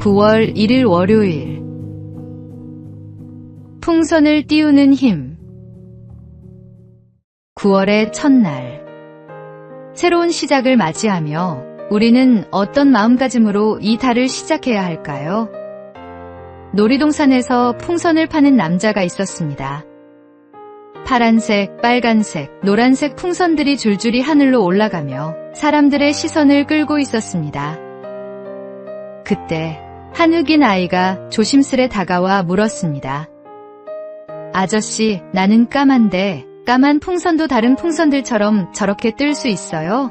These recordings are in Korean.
9월 1일 월요일. 풍선을 띄우는 힘. 9월의 첫날. 새로운 시작을 맞이하며 우리는 어떤 마음가짐으로 이 달을 시작해야 할까요? 놀이동산에서 풍선을 파는 남자가 있었습니다. 파란색, 빨간색, 노란색 풍선들이 줄줄이 하늘로 올라가며 사람들의 시선을 끌고 있었습니다. 그때 한 흑인 아이가 조심스레 다가와 물었습니다. 아저씨, 나는 까만데 까만 풍선도 다른 풍선들처럼 저렇게 뜰 수 있어요?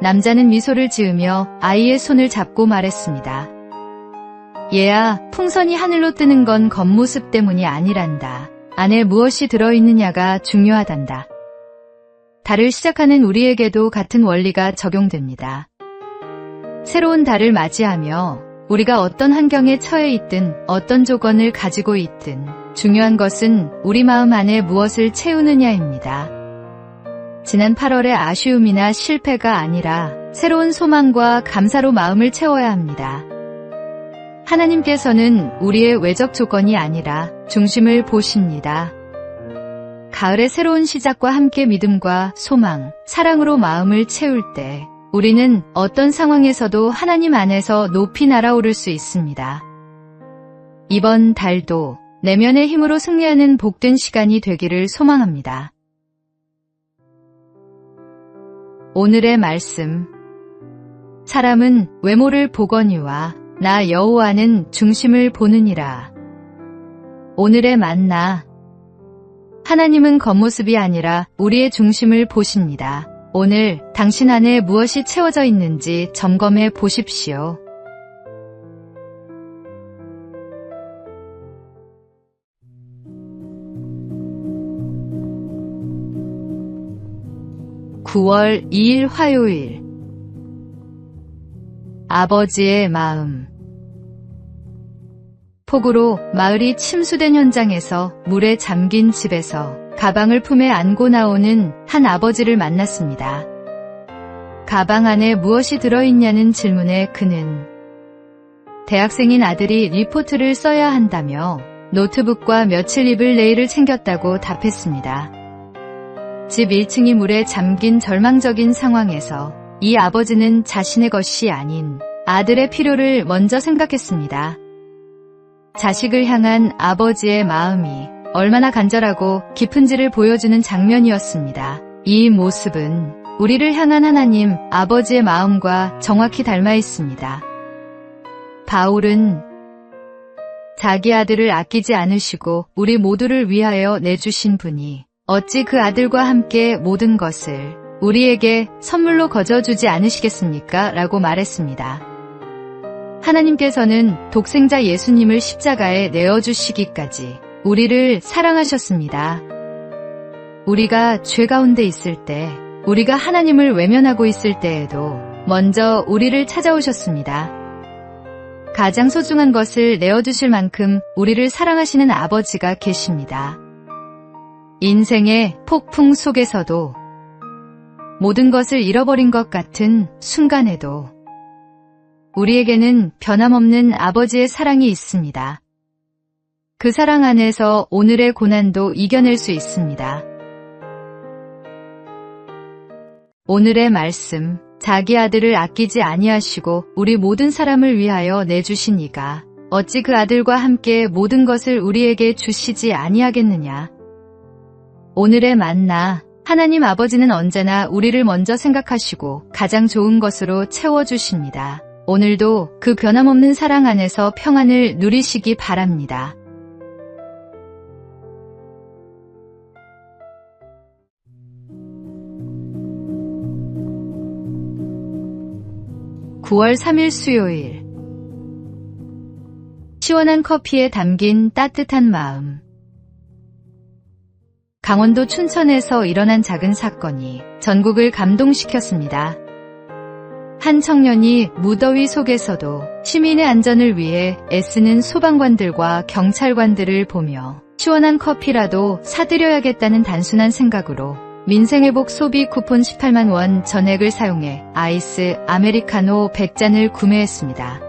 남자는 미소를 지으며 아이의 손을 잡고 말했습니다. 얘야, 풍선이 하늘로 뜨는 건 겉모습 때문이 아니란다. 안에 무엇이 들어있느냐가 중요하단다. 달을 시작하는 우리에게도 같은 원리가 적용됩니다. 새로운 달을 맞이하며 우리가 어떤 환경에 처해 있든 어떤 조건을 가지고 있든 중요한 것은 우리 마음 안에 무엇을 채우느냐입니다. 지난 8월의 아쉬움이나 실패가 아니라 새로운 소망과 감사로 마음을 채워야 합니다. 하나님께서는 우리의 외적 조건이 아니라 중심을 보십니다. 가을의 새로운 시작과 함께 믿음과 소망, 사랑으로 마음을 채울 때 우리는 어떤 상황에서도 하나님 안에서 높이 날아오를 수 있습니다. 이번 달도 내면의 힘으로 승리하는 복된 시간이 되기를 소망합니다. 오늘의 말씀. 사람은 외모를 보거니와 나 여호와는 중심을 보느니라. 오늘의 만나. 하나님은 겉모습이 아니라 우리의 중심을 보십니다. 오늘 당신 안에 무엇이 채워져 있는지 점검해 보십시오. (9월 2일) 화요일. 아버지의 마음. 폭우로 마을이 침수된 현장에서 물에 잠긴 집에서 가방을 품에 안고 나오는 한 아버지를 만났습니다. 가방 안에 무엇이 들어있냐는 질문에 그는 대학생인 아들이 리포트를 써야 한다며 노트북과 며칠 입을 네일을 챙겼다고 답했습니다. 집 1층이 물에 잠긴 절망적인 상황에서 이 아버지는 자신의 것이 아닌 아들의 필요를 먼저 생각했습니다. 자식을 향한 아버지의 마음이 얼마나 간절하고 깊은지를 보여주는 장면이었습니다. 이 모습은 우리를 향한 하나님 아버지의 마음과 정확히 닮아 있습니다. 바울은 자기 아들을 아끼지 않으시고 우리 모두를 위하여 내주신 분이 어찌 그 아들과 함께 모든 것을 우리에게 선물로 거저주지 않으시겠습니까? 라고 말했습니다. 하나님께서는 독생자 예수님을 십자가에 내어주시기까지 우리를 사랑하셨습니다. 우리가 죄 가운데 있을 때, 우리가 하나님을 외면하고 있을 때에도 먼저 우리를 찾아오셨습니다. 가장 소중한 것을 내어주실 만큼 우리를 사랑하시는 아버지가 계십니다. 인생의 폭풍 속에서도 모든 것을 잃어버린 것 같은 순간에도 우리에게는 변함없는 아버지의 사랑이 있습니다. 그 사랑 안에서 오늘의 고난도 이겨낼 수 있습니다. 오늘의 말씀. 자기 아들을 아끼지 아니하시고 우리 모든 사람을 위하여 내주신 이가 어찌 그 아들과 함께 모든 것을 우리에게 주시지 아니하겠느냐. 오늘의 만나. 하나님 아버지는 언제나 우리를 먼저 생각하시고 가장 좋은 것으로 채워주십니다. 오늘도 그 변함없는 사랑 안에서 평안을 누리시기 바랍니다. (9월 3일) 수요일. 시원한 커피에 담긴 따뜻한 마음. 강원도 춘천에서 일어난 작은 사건이 전국을 감동시켰습니다. 한 청년이 무더위 속에서도 시민의 안전을 위해 애쓰는 소방관들과 경찰관들을 보며 시원한 커피라도 사드려야겠다는 단순한 생각으로 민생회복 소비 쿠폰 18만 원 전액을 사용해 아이스 아메리카노 100잔을 구매했습니다.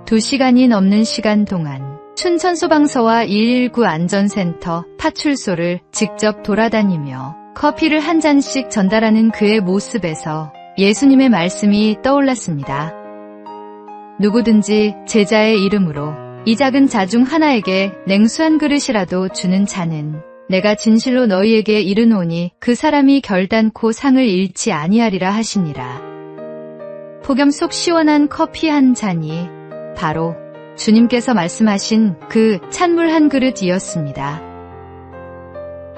2시간이 넘는 시간 동안 춘천소방서와 119 안전센터, 파출소를 직접 돌아다니며 커피를 한 잔씩 전달하는 그의 모습에서 예수님의 말씀이 떠올랐습니다. 누구든지 제자의 이름으로 이 작은 자 중 하나에게 냉수 한 그릇이라도 주는 자는 내가 진실로 너희에게 이르노니 그 사람이 결단코 상을 잃지 아니하리라 하시니라. 폭염 속 시원한 커피 한 잔이 바로 주님께서 말씀하신 그 찬물 한 그릇이었습니다.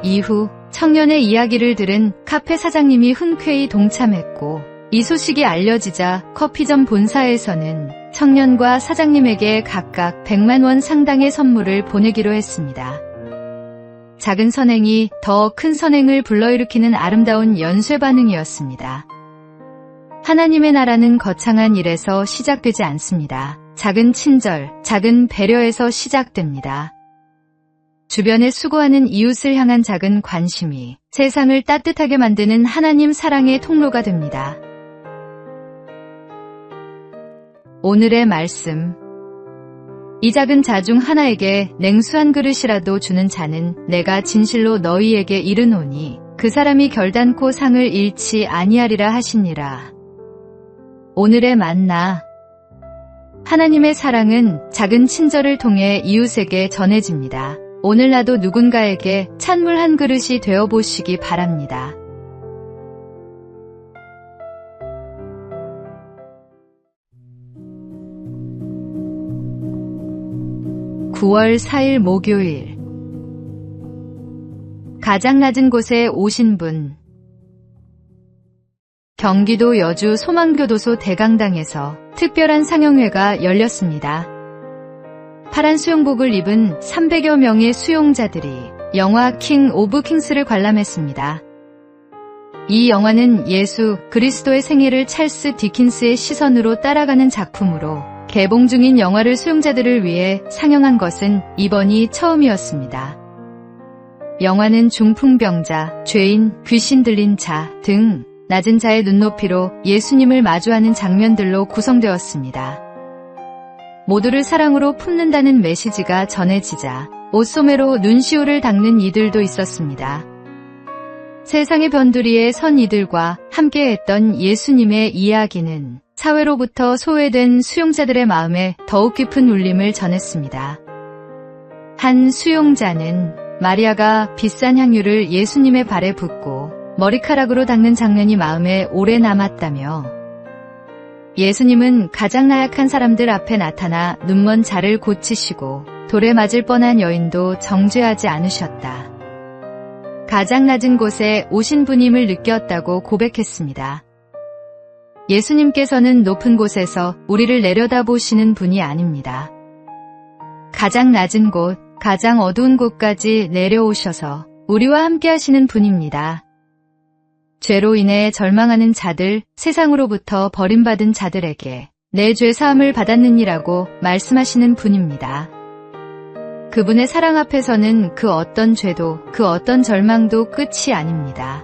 이후 청년의 이야기를 들은 카페 사장님이 흔쾌히 동참했고 이 소식이 알려지자 커피점 본사에서는 청년과 사장님에게 각각 100만 원 상당의 선물을 보내기로 했습니다. 작은 선행이 더 큰 선행을 불러일으키는 아름다운 연쇄 반응이었습니다. 하나님의 나라는 거창한 일에서 시작되지 않습니다. 작은 친절, 작은 배려에서 시작됩니다. 주변에 수고하는 이웃을 향한 작은 관심이 세상을 따뜻하게 만드는 하나님 사랑의 통로가 됩니다. 오늘의 말씀. 이 작은 자 중 하나에게 냉수 한 그릇이라도 주는 자는 내가 진실로 너희에게 이르노니 그 사람이 결단코 상을 잃지 아니하리라 하시니라. 오늘의 만나. 하나님의 사랑은 작은 친절을 통해 이웃에게 전해집니다. 오늘 나도 누군가에게 찬물 한 그릇이 되어보시기 바랍니다. (9월 4일) 목요일. 가장 낮은 곳에 오신 분. 경기도 여주 소망교도소 대강당에서 특별한 상영회가 열렸습니다. 파란 수영복을 입은 300여 명의 수용자들이 영화 킹 오브 킹스를 관람했습니다. 이 영화는 예수 그리스도의 생애를 찰스 디킨스의 시선으로 따라가는 작품으로 개봉 중인 영화를 수용자들을 위해 상영한 것은 이번이 처음이었습니다. 영화는 중풍병자, 죄인, 귀신 들린 자 등 낮은 자의 눈높이로 예수님을 마주하는 장면들로 구성되었습니다. 모두를 사랑으로 품는다는 메시지가 전해지자 옷소매로 눈시울을 닦는 이들도 있었습니다. 세상의 변두리에 선 이들과 함께했던 예수님의 이야기는 사회로부터 소외된 수용자들의 마음에 더욱 깊은 울림을 전했습니다. 한 수용자는 마리아가 비싼 향유를 예수님의 발에 붓고 머리카락으로 닦는 장면이 마음에 오래 남았다며 예수님은 가장 나약한 사람들 앞에 나타나 눈먼 자를 고치시고 돌에 맞을 뻔한 여인도 정죄하지 않으셨다. 가장 낮은 곳에 오신 분임을 느꼈다고 고백했습니다. 예수님께서는 높은 곳에서 우리를 내려다보시는 분이 아닙니다. 가장 낮은 곳, 가장 어두운 곳까지 내려오셔서 우리와 함께 하시는 분입니다. 죄로 인해 절망하는 자들, 세상으로부터 버림받은 자들에게 내 죄 사함을 받았느니라고 말씀하시는 분입니다. 그분의 사랑 앞에서는 그 어떤 죄도, 그 어떤 절망도 끝이 아닙니다.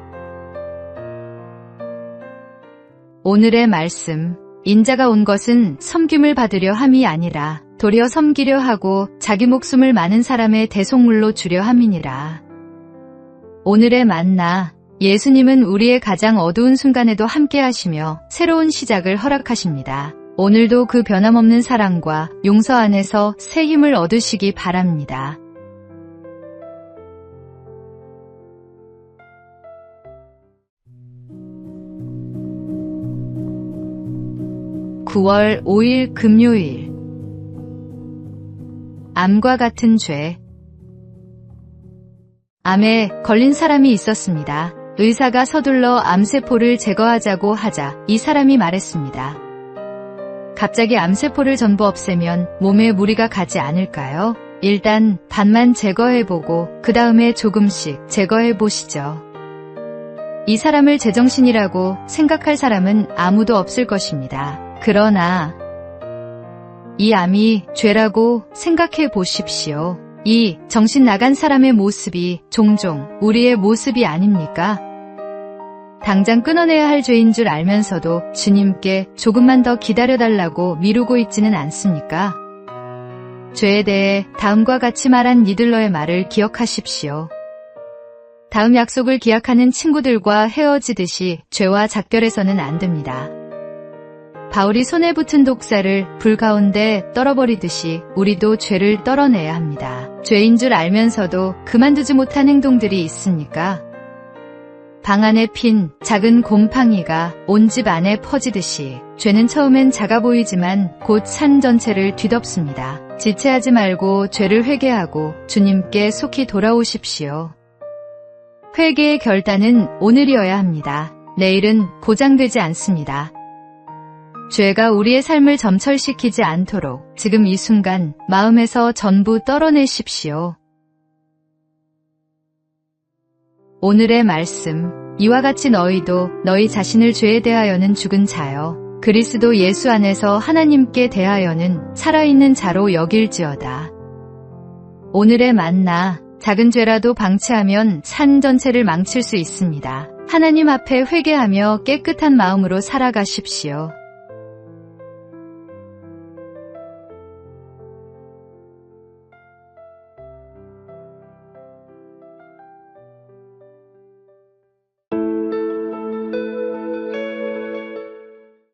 오늘의 말씀. 인자가 온 것은 섬김을 받으려 함이 아니라 도리어 섬기려 하고 자기 목숨을 많은 사람의 대속물로 주려 함이니라. 오늘의 만나. 예수님은 우리의 가장 어두운 순간에도 함께 하시며 새로운 시작을 허락하십니다. 오늘도 그 변함없는 사랑과 용서 안에서 새 힘을 얻으시기 바랍니다. (9월 5일) 금요일. 암과 같은 죄. 암에 걸린 사람이 있었습니다. 의사가 서둘러 암세포를 제거하자고 하자 이 사람이 말했습니다. 갑자기 암세포를 전부 없애면 몸에 무리가 가지 않을까요? 일단 반만 제거해보고 그 다음에 조금씩 제거해보시죠. 이 사람을 제정신이라고 생각할 사람은 아무도 없을 것입니다. 그러나 이 암이 죄라고 생각해 보십시오. 이 정신 나간 사람의 모습이 종종 우리의 모습이 아닙니까? 당장 끊어내야 할 죄인 줄 알면서도 주님께 조금만 더 기다려달라고 미루고 있지는 않습니까? 죄에 대해 다음과 같이 말한 니들러의 말을 기억하십시오. 다음 약속을 기약하는 친구들과 헤어지듯이 죄와 작별해서는 안 됩니다. 바울이 손에 붙은 독사를 불 가운데 떨어버리듯이 우리도 죄를 떨어내야 합니다. 죄인 줄 알면서도 그만두지 못한 행동들이 있습니까? 방 안에 핀 작은 곰팡이가 온 집 안에 퍼지듯이 죄는 처음엔 작아 보이지만 곧 산 전체를 뒤덮습니다. 지체하지 말고 죄를 회개하고 주님께 속히 돌아오십시오. 회개의 결단은 오늘이어야 합니다. 내일은 보장되지 않습니다. 죄가 우리의 삶을 점철시키지 않도록 지금 이 순간 마음에서 전부 떨어내십시오. 오늘의 말씀. 이와 같이 너희도 너희 자신을 죄에 대하여는 죽은 자여 그리스도 예수 안에서 하나님께 대하여는 살아있는 자로 여길지어다. 오늘의 만나. 작은 죄라도 방치하면 산 전체를 망칠 수 있습니다. 하나님 앞에 회개하며 깨끗한 마음으로 살아가십시오.